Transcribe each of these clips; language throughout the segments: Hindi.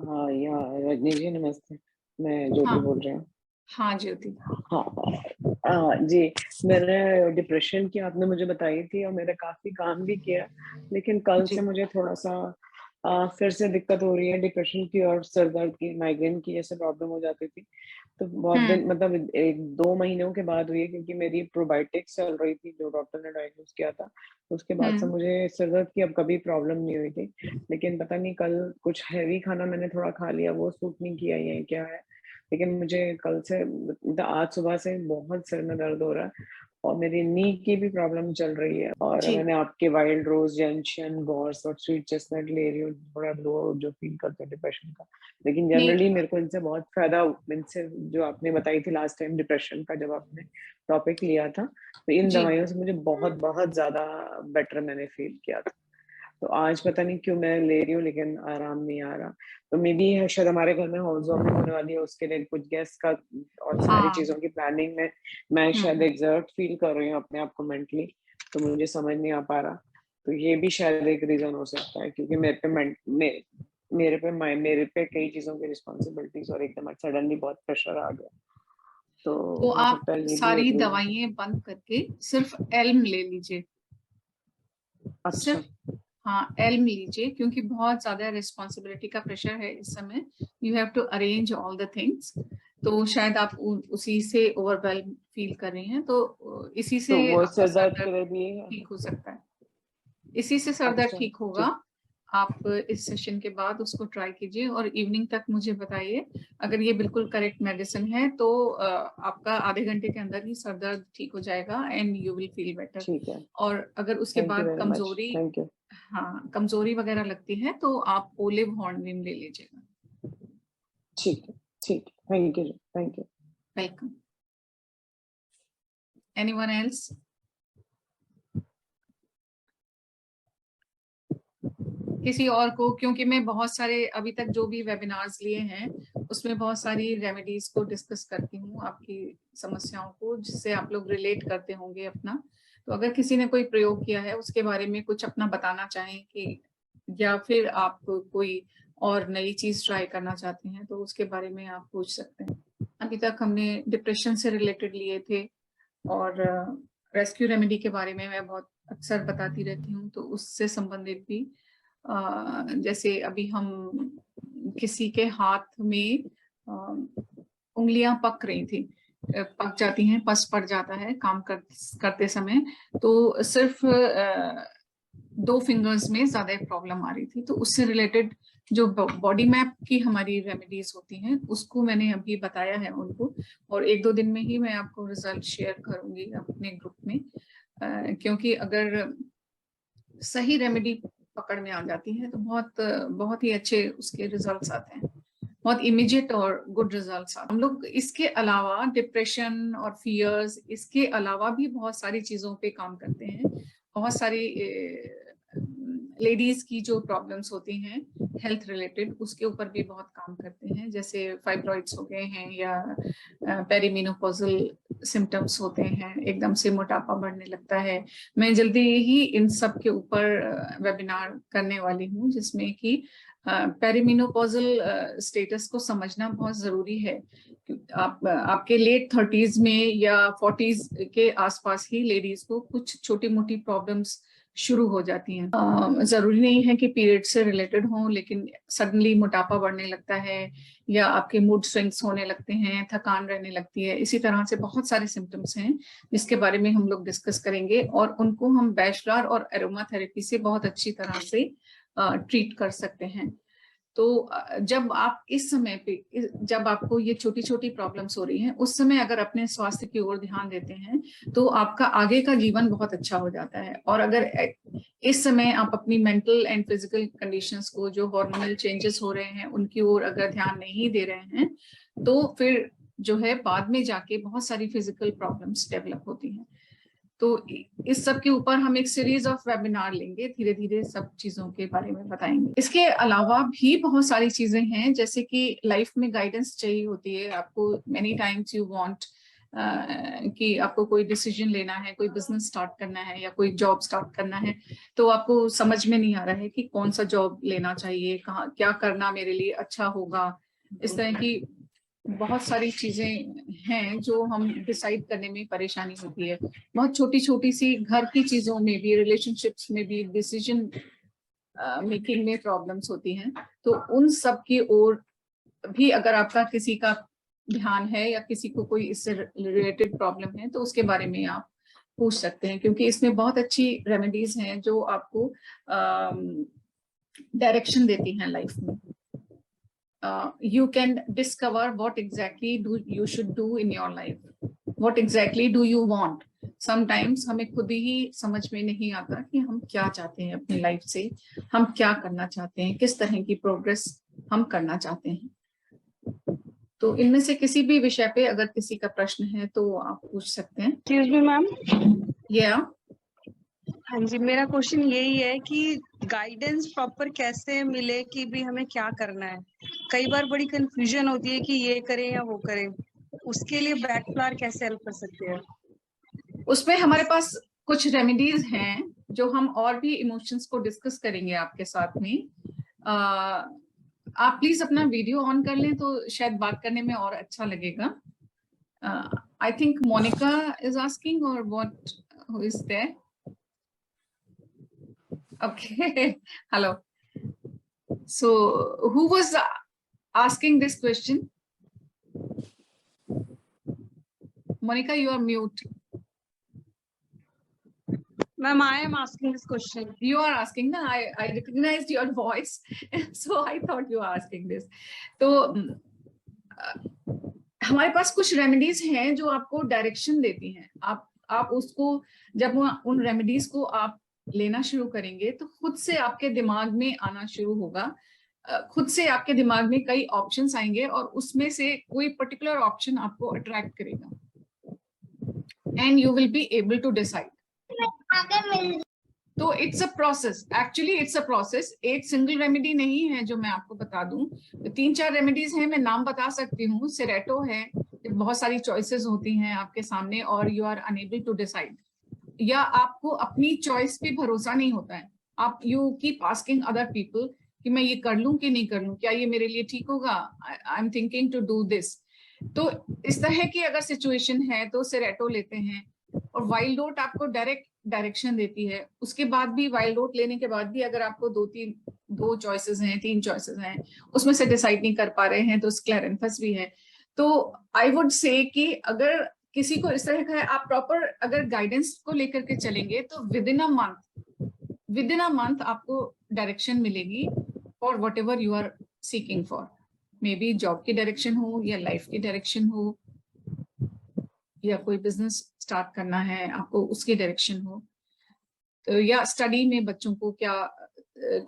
हाँ, रजनी जी नमस्ते। मैं ज्योति हाँ, बोल रही हूँ। हाँ ज्योति। हाँ, जी, मैंने डिप्रेशन की आपने मुझे बताई थी और मैंने काफ़ी काम भी किया, लेकिन कल से जी। मुझे थोड़ा-सा फिर से दिक्कत हो रही है डिप्रेशन की और सर दर्द की, माइग्रेन की ऐसे प्रॉब्लम हो जाती थी। तो बहुत हुँ, दिन मतलब 1-2 महीनों के बाद हुई है क्योंकि मेरी प्रोबायोटिक्स चल रही थी जो डॉक्टर ने डायग्नोज़ किया था। उसके बाद से हुँ, मुझे सर दर्द की अब कभी प्रॉब्लम नहीं हुई थी। लेकिन पता नहीं कल कुछ हेवी खाना मैंने थोड़ा खा लिया, वो सूट नहीं किया या क्या है? लेकिन मुझे कल से मतलब आज सुबह से बहुत सिर में दर्द हो रहा है और मेरी नी की भी प्रॉब्लम चल रही है और जी, मैंने आपके वाइल्ड रोज़, जेंशियन, गॉर्स और स्वीट चेस्टनट ले रही हूँ, थोड़ा लो जो फ़ील करते हैं डिप्रेशन का। लेकिन नहीं, जनरली मेरे को इनसे बहुत फ़ायदा इनसे जो आपने बताई थी लास्ट टाइम डिप्रेशन का जब आपने टॉपिक लिया था, तो इन जी, दवाइयों से मुझे बहुत ज़्यादा बेटर मैंने फ़ील किया था। तो आज पता नहीं क्यों मैं ले रही हूँ लेकिन आराम नहीं आ रहा। तो मे बी शायद हमारे घर में हाउस वार्मिंग होने वाली है उसके लिए कुछ गेस्ट का और सारी हाँ, चीज़ों की प्लानिंग में मैं शायद हुँ, एक्सर्ट फ़ील कर रही हूँ अपने आप को मेंटली, तो मुझे समझ नहीं आ पा रहा। तो ये भी शायद एक रीज़न हो सकता है क्योंकि मेरे पे कई चीज़ों की रिस्पॉन्सिबिलिटीज़ और एकदम सडनली बहुत प्रेशर आ गया। तो तो हो आप सकता है ये भी सारी एक रीज़न हो। दवाइयाँ बंद करके सिर्फ़ एल्म ले लीजिए। अच्छा, सिर्फ़ हाँ, एल्म लीजिए क्योंकि बहुत ज़्यादा रिस्पॉन्सिबिलिटी का प्रेशर है इस समय। You have to arrange all the things. तो शायद आप उ उसी से ओवरवेल्म फ़ील कर रही हैं, तो इसी तो से वो आपका सर सर दर्द दर्द के लिए भी है? ठीक हो सकता है। इसी से सर दर्द अच्छा, ठीक होगा। ठीक। आप इस सेशन के बाद उसको ट्राई कीजिए और इवनिंग तक मुझे बताइए। अगर ये बिल्कुल करेक्ट मेडिसिन है तो आपका आधे घंटे के अंदर ही सर दर्द ठीक हो जाएगा and you will feel better. ठीक है। और अगर उसके थैंक यू बाद वेरी मच। कमजोरी, थैंक यू। हाँ कमजोरी वगैरह लगती है तो आप ओलिव हॉर्नविन ले लीजिएगा। ठीक है, ठीक है। थैंक यू जी, thank you. Welcome. Anyone else? किसी और को, क्योंकि मैं बहुत सारे अभी तक जो भी वेबिनार्स लिए हैं उसमें बहुत सारी रेमेडीज को डिस्कस करती हूँ, आपकी समस्याओं को जिससे आप लोग रिलेट करते होंगे अपना। तो अगर किसी ने कोई प्रयोग किया है उसके बारे में कुछ अपना बताना चाहें कि, या फिर आप कोई और नई चीज ट्राई करना चाहते हैं तो उसके बारे में आप पूछ सकते हैं। अभी तक हमने डिप्रेशन से रिलेटेड लिए थे और रेस्क्यू रेमेडी के बारे में मैं बहुत अक्सर बताती रहती हूँ, तो उससे संबंधित भी जैसे अभी हम किसी के हाथ में उंगलियां पक रही थी, पक जाती हैं, पस पड़ जाता है काम करते समय, तो सिर्फ 2 फिंगर्स में ज्यादा प्रॉब्लम आ रही थी, तो उससे रिलेटेड जो बॉडी मैप की हमारी रेमेडीज होती हैं उसको मैंने अभी बताया है उनको, और 1-2 दिन में ही मैं आपको रिजल्ट शेयर करूंगी अपने ग्रुप में। क्योंकि अगर सही रेमेडी पकड़ में आ जाती है तो बहुत बहुत ही अच्छे उसके रिजल्ट्स आते हैं, बहुत इमीडिएट और गुड रिजल्ट्स आते हैं। हम लोग इसके अलावा डिप्रेशन और फियर्स, इसके अलावा भी बहुत सारी चीजों पे काम करते हैं। बहुत सारी लेडीज की जो प्रॉब्लम्स होती हैं हेल्थ रिलेटेड उसके ऊपर भी बहुत काम करते हैं, जैसे फाइब्रॉइड्स हो गए हैं या पेरीमेनोपॉजल सिम्टम्स होते हैं, एकदम से मोटापा बढ़ने लगता है। मैं जल्दी ही इन सब के ऊपर वेबिनार करने वाली हूँ जिसमें कि पेरीमेनोपॉजल स्टेटस को समझना बहुत जरूरी है। आप आपके लेट 30s में या 40s के आसपास ही लेडीज को कुछ छोटी मोटी प्रॉब्लम्स शुरू हो जाती हैं। जरूरी नहीं है कि पीरियड से रिलेटेड हो, लेकिन सडनली मोटापा बढ़ने लगता है या आपके मूड स्विंग्स होने लगते हैं, थकान रहने लगती है, इसी तरह से बहुत सारे सिम्टम्स हैं जिसके बारे में हम लोग डिस्कस करेंगे और उनको हम बैचलर और एरोमा थेरेपी से बहुत अच्छी तरह से ट्रीट कर सकते हैं। तो जब आप इस समय पे, जब आपको ये छोटी छोटी प्रॉब्लम्स हो रही हैं, उस समय अगर अपने स्वास्थ्य की ओर ध्यान देते हैं तो आपका आगे का जीवन बहुत अच्छा हो जाता है। और अगर इस समय आप अपनी मेंटल एंड फिजिकल कंडीशंस को, जो हार्मोनल चेंजेस हो रहे हैं उनकी ओर अगर ध्यान नहीं दे रहे हैं, तो फिर जो है बाद में जाके बहुत सारी फिजिकल प्रॉब्लम्स डेवलप होती हैं। तो इस सब के ऊपर हम एक सीरीज ऑफ वेबिनार लेंगे, धीरे धीरे सब चीजों के बारे में बताएंगे। इसके अलावा भी बहुत सारी चीजें हैं, जैसे कि लाइफ में गाइडेंस चाहिए होती है आपको। मेनी टाइम्स यू वांट कि आपको कोई डिसीजन लेना है, कोई बिजनेस स्टार्ट करना है या कोई जॉब स्टार्ट करना है, तो आपको समझ में नहीं आ रहा है कि कौन सा जॉब लेना चाहिए, कहाँ क्या करना मेरे लिए अच्छा होगा। इस तरह की बहुत सारी चीजें हैं जो हम डिसाइड करने में परेशानी होती है। बहुत छोटी छोटी सी घर की चीजों में भी, रिलेशनशिप्स में भी डिसीजन मेकिंग में प्रॉब्लम्स होती हैं। तो उन सब की ओर भी अगर आपका किसी का ध्यान है या किसी को कोई इससे रिलेटेड प्रॉब्लम है तो उसके बारे में आप पूछ सकते हैं, क्योंकि इसमें बहुत अच्छी रेमेडीज हैं जो आपको डायरेक्शन देती हैं लाइफ में। You can discover what exactly you should do in your life, what exactly do you want. Sometimes हमें खुद ही समझ में नहीं आता कि हम क्या चाहते हैं अपनी लाइफ से, हम क्या करना चाहते हैं, किस तरह की प्रोग्रेस हम करना चाहते हैं। तो इनमें से किसी भी विषय पे अगर किसी का प्रश्न है तो आप पूछ सकते हैं। Excuse me ma'am. हाँ जी, मेरा क्वेश्चन यही है कि गाइडेंस प्रॉपर कैसे मिले कि भी हमें क्या करना है। कई बार बड़ी कंफ्यूजन होती है कि ये करें या वो करें, उसके लिए बैक फ्लावर कैसे हेल्प कर सकते हैं? उसमें हमारे पास कुछ रेमेडीज हैं जो हम और भी इमोशंस को डिस्कस करेंगे आपके साथ में। आप प्लीज अपना वीडियो ऑन कर लें तो शायद बात करने में और अच्छा लगेगा। I think Monica is asking or what, who is there? Okay, hello. So, who was asking this question? Monica, you are mute. Ma'am, I am asking this question. You are asking, na? I recognized your voice, so I thought you are asking this. तो हमारे पास कुछ रेमेडीज हैं जो आपको डायरेक्शन देती हैं। आप उसको जब उन रेमेडीज को आप लेना शुरू करेंगे तो खुद से आपके दिमाग में आना शुरू होगा, खुद से आपके दिमाग में कई ऑप्शंस आएंगे और उसमें से कोई पर्टिकुलर ऑप्शन आपको अट्रैक्ट करेगा and you will be able to decide. तो it's a process, actually it's a process. एक सिंगल रेमेडी नहीं है जो मैं आपको बता दूं, 3-4 रेमेडीज हैं, मैं नाम बता सकती हूँ। सेरेटो है, बहुत सारी चॉइसेस होती हैं आपके सामने और you are unable to decide, या आपको अपनी चॉइस पे भरोसा नहीं होता है, आप you keep asking other people कि मैं ये कर लूं कि नहीं कर लूं, क्या ये मेरे लिए ठीक होगा, I am thinking to do this. तो इस तरह की अगर सिचुएशन है तो सेरेटो लेते हैं। और वाइल्ड ओट आपको डायरेक्ट डायरेक्शन देती है। उसके बाद भी वाइल्ड ओट लेने के बाद भी अगर आपको 2 चॉइसेस हैं, 3 चॉइसेस हैं, उसमें से डिसाइड नहीं कर पा रहे हैं तो स्क्लेरेंथस भी है। तो आई वुड से कि अगर किसी को इस तरह का है, आप प्रॉपर अगर गाइडेंस को लेकर के चलेंगे तो विद इन अ मंथ आपको डायरेक्शन मिलेगी for whatever you are seeking for. Maybe job की डायरेक्शन हो या लाइफ की डायरेक्शन हो या कोई बिजनेस स्टार्ट करना है आपको उसकी डायरेक्शन हो, तो या स्टडी में बच्चों को क्या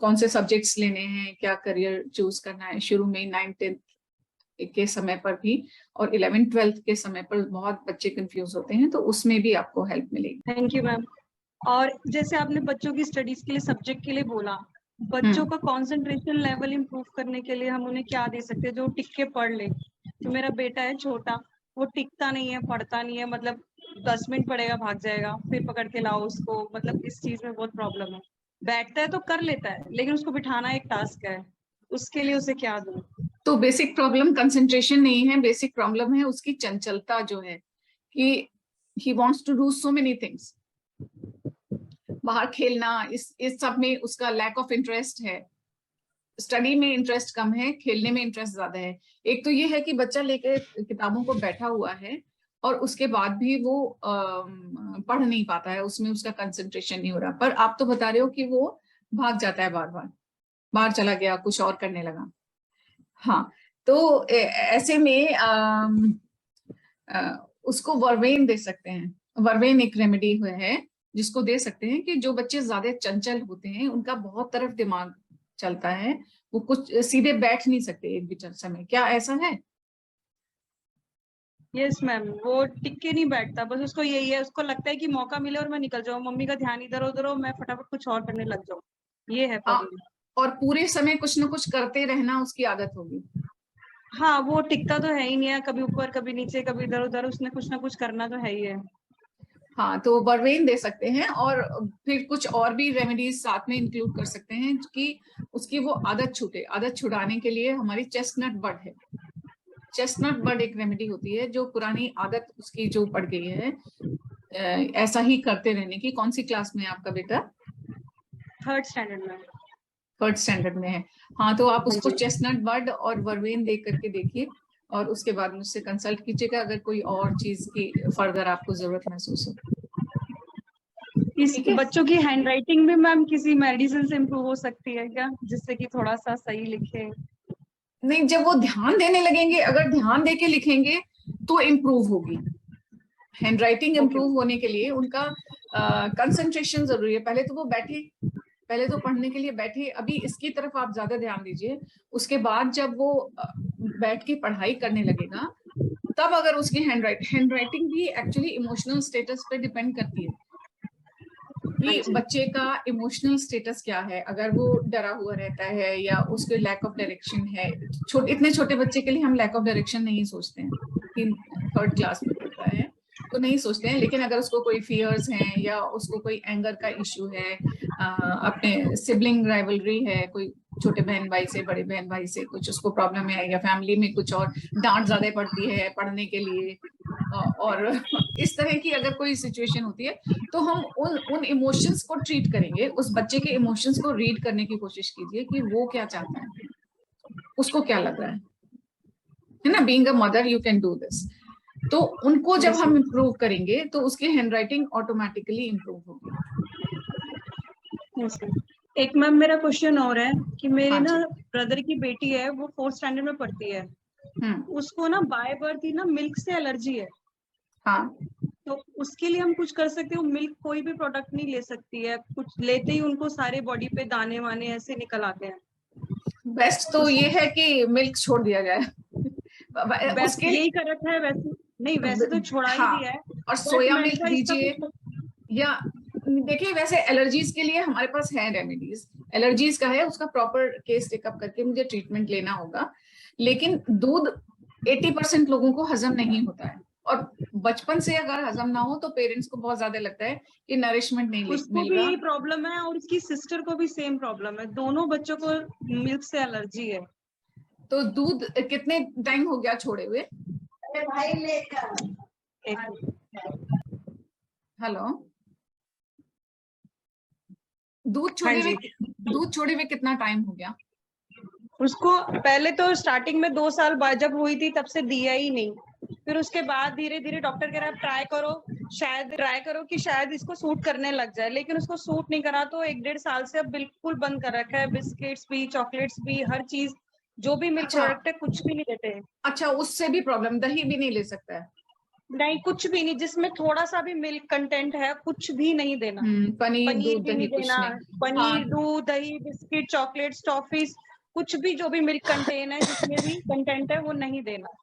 कौन से सब्जेक्ट्स लेने हैं, क्या करियर चूज करना है। शुरू में 9th-10th के समय पर भी और 11th-12th के समय पर बहुत बच्चे कंफ्यूज होते हैं, तो उसमें भी आपको हेल्प मिलेगी। Thank you ma'am. और जैसे आपने बच्चों की स्टडीज के लिए सब्जेक्ट के लिए बोला, बच्चों का कंसंट्रेशन लेवल इंप्रूव करने के लिए हम उन्हें क्या दे सकते हैं जो टिक के पढ़ ले? तो मेरा बेटा है छोटा, वो टिकता नहीं है, पढ़ता नहीं है, मतलब 10 मिनट पढ़ेगा भाग जाएगा, फिर पकड़ के लाओ उसको, मतलब इस चीज में बहुत प्रॉब्लम है। बैठता है तो कर लेता है लेकिन उसको बिठाना एक टास्क है, उसके लिए उसे क्या दूं? तो बेसिक प्रॉब्लम कंसंट्रेशन नहीं है, बेसिक प्रॉब्लम है उसकी चंचलता जो है कि he wants to do so many things। बाहर खेलना, इस सब में उसका लैक ऑफ इंटरेस्ट है, स्टडी में इंटरेस्ट कम है, खेलने में इंटरेस्ट ज्यादा है। एक तो ये है कि बच्चा लेके किताबों को बैठा हुआ है और उसके बाद भी वो पढ़ नहीं पाता है, उसमें उसका कंसंट्रेशन नहीं हो रहा। पर आप तो बता रहे हो कि वो भाग जाता है, बार बार बाहर चला गया, कुछ और करने लगा। हाँ, तो ऐसे में उसको वर्वेन दे सकते हैं। वर्वेन एक रेमेडी है जिसको दे सकते हैं कि जो बच्चे ज्यादा चंचल होते हैं, उनका बहुत तरफ दिमाग चलता है, वो कुछ सीधे बैठ नहीं सकते एक भी समय। क्या ऐसा है? यस मैम, वो टिक के नहीं बैठता, बस उसको यही है, उसको लगता है कि मौका मिले और मैं निकल जाऊँ, मम्मी का ध्यान इधर उधर हो, मैं फटाफट कुछ और करने लग जाऊँ, ये है प्रॉब्लम। और पूरे समय कुछ ना कुछ करते रहना उसकी आदत होगी। हाँ वो टिकता तो है ही नहीं है, कभी ऊपर कभी नीचे कभी इधर उधर, उसने कुछ ना कुछ करना तो है ही है। हाँ, तो वर्वेन दे सकते हैं, और फिर कुछ और भी रेमेडीज साथ में इंक्लूड कर सकते हैं कि उसकी वो आदत छूटे। आदत छुड़ाने के लिए हमारी चेस्टनट बड है। चेस्टनट बड एक रेमेडी होती है जो पुरानी आदत उसकी जो पड़ गई है ऐसा ही करते रहने की। कौन सी क्लास में है आपका बेटा? 3rd स्टैंडर्ड में। 3rd स्टैंडर्ड में है। हाँ, तो आप हाँ उसको जी। चेस्टनट बड और वर्वेन दे करके देखिए, और उसके बाद मुझसे कंसल्ट कीजिएगा अगर कोई और चीज की फर्दर आपको जरूरत महसूस हो। इस ठीक है। बच्चों की हैंड राइटिंग भी मैम किसी मेडिसिन से इम्प्रूव हो सकती है क्या, जिससे कि थोड़ा सा सही लिखे? नहीं, जब वो ध्यान देने लगेंगे, अगर ध्यान दे के लिखेंगे तो इम्प्रूव होगी। Hand writing okay. इम्प्रूव होने के लिए उनका कंसंट्रेशन जरूरी है। पहले तो वो बैठे, पहले तो पढ़ने के लिए बैठे, अभी इसकी तरफ आप ज्यादा ध्यान दीजिए। उसके बाद जब वो बैठ के पढ़ाई करने लगेगा, तब अगर उसकी हैंड राइटिंग भी एक्चुअली इमोशनल स्टेटस पे डिपेंड करती है हाँ कि जी। बच्चे का इमोशनल स्टेटस क्या है। अगर वो डरा हुआ रहता है या उसके लैक ऑफ डायरेक्शन है, इतने छोटे बच्चे के लिए हम लैक ऑफ डायरेक्शन नहीं सोचते हैं, 3rd क्लास में पढ़ता है तो नहीं सोचते हैं। लेकिन अगर उसको कोई फियर्स हैं या उसको कोई एंगर का इश्यू है, अपने सिबलिंग राइवलरी है, कोई छोटे बहन भाई से, बड़े बहन भाई से कुछ उसको प्रॉब्लम है, या फैमिली में कुछ और डांट ज्यादा पड़ती है पढ़ने के लिए, और इस तरह की अगर कोई सिचुएशन होती है, तो हम उन इमोशंस को ट्रीट करेंगे। उस बच्चे के इमोशंस को रीड करने की कोशिश कीजिए कि वो क्या चाहता है, उसको क्या लग रहा है ना। Being a mother you can do this. तो उनको जब यस हम इम्प्रूव करेंगे तो उसकी हैंड राइटिंग ऑटोमेटिकली इम्प्रूव होगी। यस। एक मैम मेरा क्वेश्चन और है कि मेरे हाँ ना जी। ब्रदर की बेटी है, वो 4th स्टैंडर्ड में पढ़ती है। उसको ना बाय बर्थ ही ना मिल्क से एलर्जी है। हाँ, तो उसके लिए हम कुछ कर सकते हैं? वो मिल्क कोई भी प्रोडक्ट नहीं ले सकती है, कुछ लेते ही उनको सारे बॉडी पे दाने वाने ऐसे निकल आते हैं। बेस्ट तो ये है कि मिल्क छोड़ दिया जाए वैसे उसके यही कर रखा है वैसे। नहीं वैसे तो छोड़ा ही हाँ, दिया है। और बट सोया मैंने मिल्क कहा इसका दीजिए। कुछ। या देखिए, वैसे एलर्जीज के लिए हमारे पास है रेमेडीज। एलर्जीज का है, उसका प्रॉपर केस टेकअप करके मुझे ट्रीटमेंट लेना होगा। लेकिन दूध 80% लोगों को हजम नहीं होता है, और बचपन से अगर हजम ना हो तो पेरेंट्स को बहुत ज्यादा लगता है कि नरिशमेंट नहीं उसको मिल भी रहा। यही प्रॉब्लम है और उसकी सिस्टर को भी सेम प्रॉब्लम है, दोनों बच्चों को मिल्क से एलर्जी है। तो दूध कितने टाइम हो गया छोड़े हुए? भाई लेकर हेलो, दूध हाँ छोड़े हुए, जी। दूध छोड़े हुए कितना टाइम हो गया? उसको पहले तो स्टार्टिंग में 2 साल बाद जब हुई थी तब से दिया ही नहीं। फिर उसके बाद धीरे धीरे डॉक्टर कह रहा है ट्राई करो कि शायद इसको सूट करने लग जाए, लेकिन उसको सूट नहीं करा। तो 1-1.5 साल से अब बिल्कुल बंद कर रखा है, बिस्किट्स भी चॉकलेट्स भी हर चीज, जो भी मिल्क अच्छा, प्रोडक्ट है कुछ भी नहीं देते हैं। अच्छा, उससे भी प्रॉब्लम, दही भी नहीं ले सकता है? नहीं कुछ भी नहीं, जिसमें थोड़ा सा भी मिल्क कंटेंट है कुछ भी नहीं देना। पनीर पनीर दूध भी दही नहीं कुछ देना। नहीं? पनीर हाँ, दूध दही बिस्किट चॉकलेट्स टॉफीज कुछ भी जो भी मिल्क कंटेन है, जिसमें भी कंटेंट है वो नहीं देना।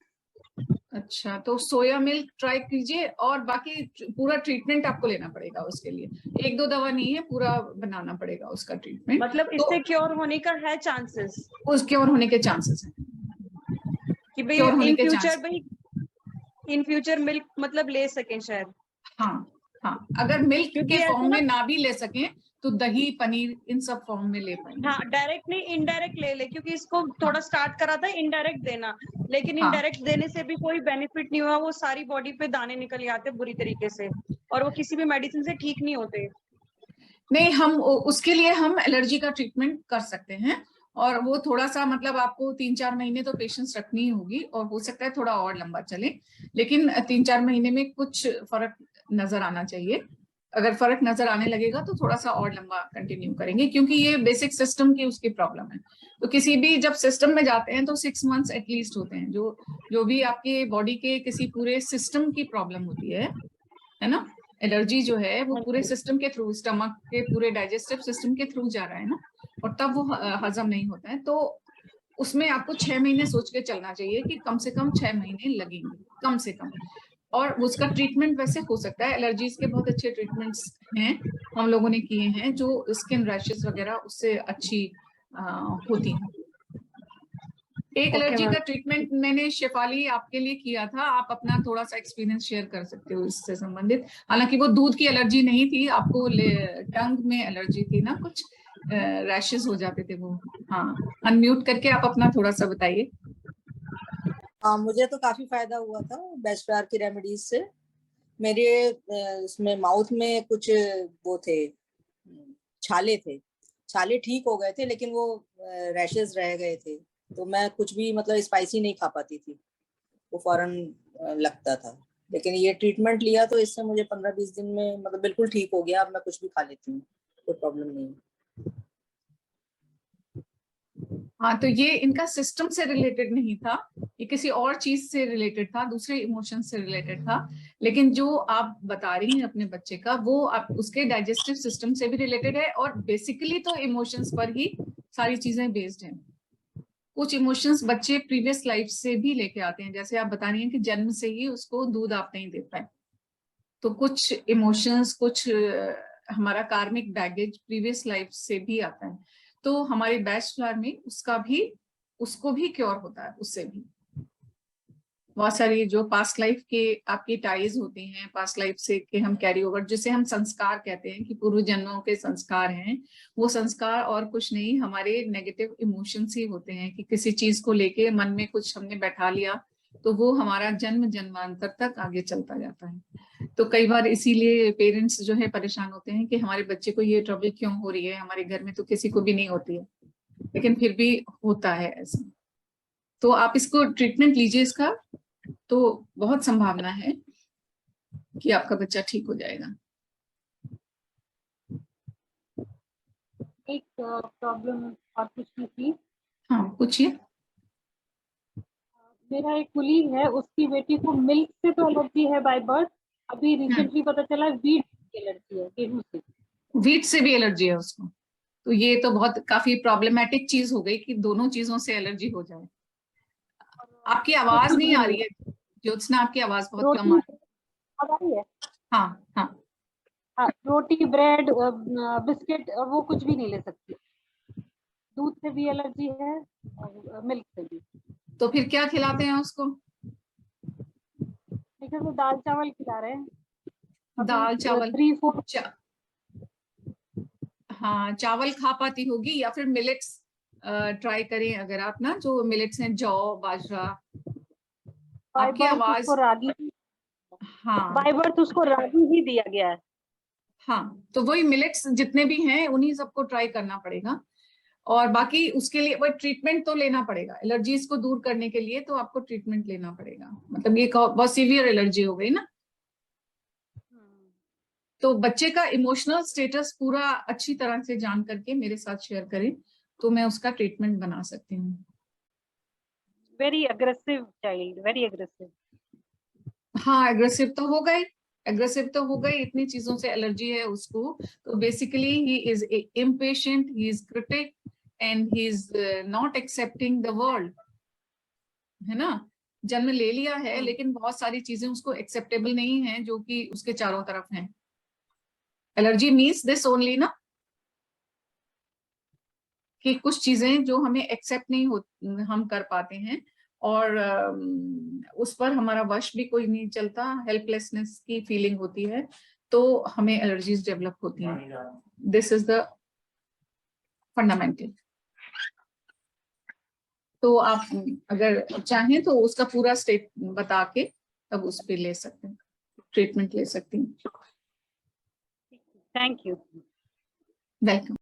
अच्छा, तो सोया मिल्क ट्राई कीजिए, और बाकी पूरा ट्रीटमेंट आपको लेना पड़ेगा उसके लिए। 1-2 दवा नहीं है, पूरा बनाना पड़ेगा उसका ट्रीटमेंट। मतलब तो इससे क्योर होने का है चांसेस? उस क्योर होने के चांसेस हैं, कि भाई क्योर होने इन के फ्यूचर चांस। भाई इन फ्यूचर मिल्क मतलब ले सकें शायद। हाँ, हाँ, अगर मिल्क क्योंकि के ऐसे फॉर्म ना, में ना भी ले सकें तो दही पनीर इन सब फॉर्म में ले पाएंगे। हाँ डायरेक्ट नहीं इनडायरेक्ट ले ले, क्योंकि इसको थोड़ा हाँ, स्टार्ट करा था इनडायरेक्ट देना, लेकिन हाँ, इनडायरेक्ट देने से भी कोई बेनिफिट नहीं हुआ। वो सारी बॉडी पे दाने निकल आते बुरी तरीके से, और वो किसी भी मेडिसिन से ठीक नहीं होते। नहीं, हम उसके लिए हम एलर्जी का ट्रीटमेंट कर सकते हैं, और वो थोड़ा सा मतलब आपको 3-4 महीने तो पेशेंस रखनी ही होगी, और हो सकता है थोड़ा और लंबा चले, लेकिन 3-4 महीने में कुछ फर्क नजर आना चाहिए। अगर फर्क नजर आने लगेगा तो थोड़ा सा और लंबा कंटिन्यू करेंगे, क्योंकि ये बेसिक सिस्टम की उसकी प्रॉब्लम है। तो किसी भी जब सिस्टम में जाते हैं तो 6 मंथ्स एटलीस्ट होते हैं, जो जो भी आपके बॉडी के किसी पूरे सिस्टम की प्रॉब्लम होती है ना। एलर्जी जो है वो पूरे सिस्टम के थ्रू, स्टमक के पूरे डाइजेस्टिव सिस्टम के थ्रू जा रहा है ना, और तब वो हजम नहीं होता है। तो उसमें आपको 6 महीने सोच के चलना चाहिए कि कम से कम 6 महीने लगेंगे, कम से कम। और उसका ट्रीटमेंट वैसे हो सकता है, एलर्जीज के बहुत अच्छे ट्रीटमेंट्स हैं, हम लोगों ने किए हैं, जो स्किन रैशेस वगैरह उससे अच्छी होती हैं। एक Okay, एलर्जी ma'am. का ट्रीटमेंट मैंने शेफाली आपके लिए किया था, आप अपना थोड़ा सा एक्सपीरियंस शेयर कर सकते हो इससे संबंधित। हालांकि वो दूध की एलर्जी नहीं थी, आपको टंग में एलर्जी थी ना, कुछ रैशेस हो जाते थे वो। हाँ, अनम्यूट करके आप अपना थोड़ा सा बताइए। हाँ, मुझे तो काफी फायदा हुआ था बेस्ट प्यार की रेमेडीज से। मेरे इसमें माउथ में कुछ वो थे, छाले थे, छाले ठीक हो गए थे, लेकिन वो रैशेस रह गए थे। तो मैं कुछ भी मतलब स्पाइसी नहीं खा पाती थी, वो फौरन लगता था। लेकिन ये ट्रीटमेंट लिया तो इससे मुझे 15-20 दिन में मतलब बिल्कुल ठीक हो गया। अब मैं कुछ भी खा लेती हूँ, कोई प्रॉब्लम नहीं है। हाँ, तो ये इनका सिस्टम से रिलेटेड नहीं था, ये किसी और चीज से रिलेटेड था, दूसरे इमोशन से रिलेटेड था। लेकिन जो आप बता रही हैं अपने बच्चे का, वो आप उसके डाइजेस्टिव सिस्टम से भी रिलेटेड है, और बेसिकली तो इमोशंस पर ही सारी चीजें बेस्ड हैं। कुछ इमोशंस बच्चे प्रीवियस लाइफ से भी लेके आते हैं, जैसे आप बता रही हैं कि जन्म से ही उसको दूध आप नहीं दे पाए, तो कुछ इमोशंस, कुछ हमारा कार्मिक बैगेज प्रीवियस लाइफ से भी आता है। तो हमारे बेस्ट प्यार में उसको भी क्योर होता है, उससे भी बहुत सारी जो पास्ट लाइफ के आपकी टाइज होती हैं, पास्ट लाइफ से के हम कैरी ओवर, जिसे हम संस्कार कहते हैं कि पूर्व जन्मों के संस्कार हैं, वो संस्कार और कुछ नहीं, हमारे नेगेटिव इमोशंस ही होते हैं कि किसी चीज को लेके मन में कुछ हमने बैठा लिया, तो वो हमारा जन्म जन्मांतर तक आगे चलता जाता है। तो कई बार इसीलिए पेरेंट्स जो है परेशान होते हैं कि हमारे बच्चे को ये ट्रबल क्यों हो रही है, हमारे घर में तो किसी को भी नहीं होती है, लेकिन फिर भी होता है ऐसा। तो आप इसको ट्रीटमेंट लीजिए इसका, तो बहुत संभावना है कि आपका बच्चा ठीक हो जाएगा। एक प्रॉब्लम और पूछनी थी। हाँ, पूछिए। मेरा एक कुलीग है, उसकी बेटी को मिल्क से तो एलर्जी है बाय बर्थ। अभी रिसेंटली पता चला वीट की एलर्जी है, गेहूं से। वीट से भी एलर्जी है उसको, तो ये तो बहुत काफी प्रॉब्लमैटिक चीज हो गई कि दोनों चीजों से एलर्जी हो जाए। आपकी आवाज नहीं आ रही है ज्योत्सना, आपकी आवाज बहुत कम आ रही है। अब आ रही है? हाँ हाँ। हाँ, रोटी, ब्रेड, बिस्किट, वो कुछ भी नहीं ले सकती। दूध से भी एलर्जी है और मिल्क से भी। तो फिर क्या खिलाते हैं उसको? देखिए, तो दाल चावल खिला रहे हैं। दाल चावल 3-4। हाँ, चावल खा पाती होगी, या फिर मिलेट्स ट्राई करें अगर आप ना, जो मिलेट्स हैं, जौ, बाजरा। आपकी आवाज, रागी, हाँ बाय बर्थ उसको रागी ही दिया गया है। हाँ, तो वही मिलेट्स जितने भी हैं उन्हीं सबको ट्राई करना पड़ेगा। और बाकी उसके लिए वही ट्रीटमेंट तो लेना पड़ेगा, एलर्जीज को दूर करने के लिए तो आपको ट्रीटमेंट लेना पड़ेगा। मतलब ये बहुत सीवियर एलर्जी हो गई ना, तो बच्चे का इमोशनल स्टेटस पूरा अच्छी तरह से जान करके मेरे साथ शेयर करें, तो मैं उसका ट्रीटमेंट बना सकती हूँ। Very aggressive child, very aggressive. हाँ, एग्रेसिव तो हो गई, एग्रेसिव तो हो गई, इतनी चीजों से एलर्जी है उसको। तो basically he is impatient, he is critic, and he is not accepting the world, है ना। जन्म ले लिया है, लेकिन बहुत सारी चीजें उसको एक्सेप्टेबल नहीं है जो कि उसके चारों तरफ हैं। एलर्जी मीन्स दिस ओनली ना, कि कुछ चीजें जो हमें एक्सेप्ट नहीं हो, हम कर पाते हैं, और उस पर हमारा वश भी कोई नहीं चलता, हेल्पलेसनेस की फीलिंग होती है, तो हमें एलर्जीज डेवलप होती हैं। This is the fundamental. तो आप अगर चाहें तो उसका पूरा स्टेट बता के तब उस पर ले सकते हैं, ट्रीटमेंट ले सकती हैं। Thank you. वेलकम।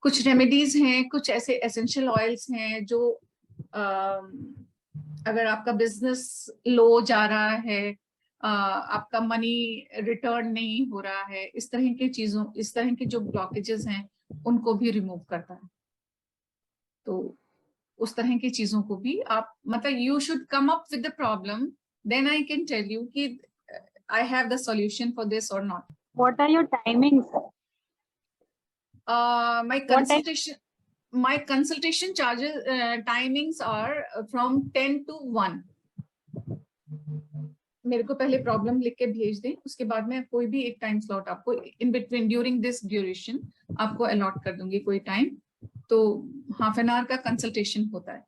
कुछ रेमेडीज हैं, कुछ ऐसे एसेंशियल ऑयल्स हैं जो अगर आपका बिजनेस लो जा रहा है, आपका मनी रिटर्न नहीं हो रहा है, इस तरह की चीजों, इस तरह के जो ब्लॉकेजेस हैं उनको भी रिमूव करता है। तो उस तरह की चीजों को भी आप, मतलब you should come up with the problem, then I can tell you कि I have the solution for this or not. What are your timings? My consultation charges timings are from 10 to 1. मेरे को पहले प्रॉब्लम लिख के भेज दें, उसके बाद मैं कोई भी एक टाइम स्लॉट आपको in between during this duration आपको अलॉट कर दूंगी कोई टाइम। तो तो हाफ एन आवर का कंसल्टेशन होता है।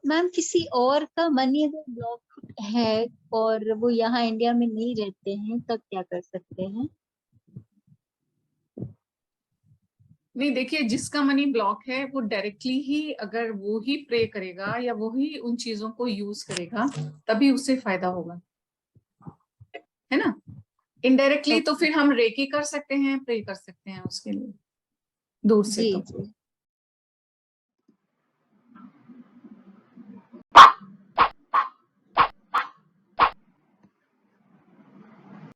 मैम किसी और का मनी अगर ब्लॉक है और वो यहाँ इंडिया में नहीं रहते हैं तब क्या कर सकते हैं? नहीं, देखिए जिसका मनी ब्लॉक है वो डायरेक्टली ही अगर वो ही प्रे करेगा या वो ही उन चीजों को यूज करेगा तभी उससे फायदा होगा, है ना। इनडायरेक्टली तो फिर हम रेकी कर सकते हैं, प्रे कर सकते हैं उसके लिए दूर से। जी तो जी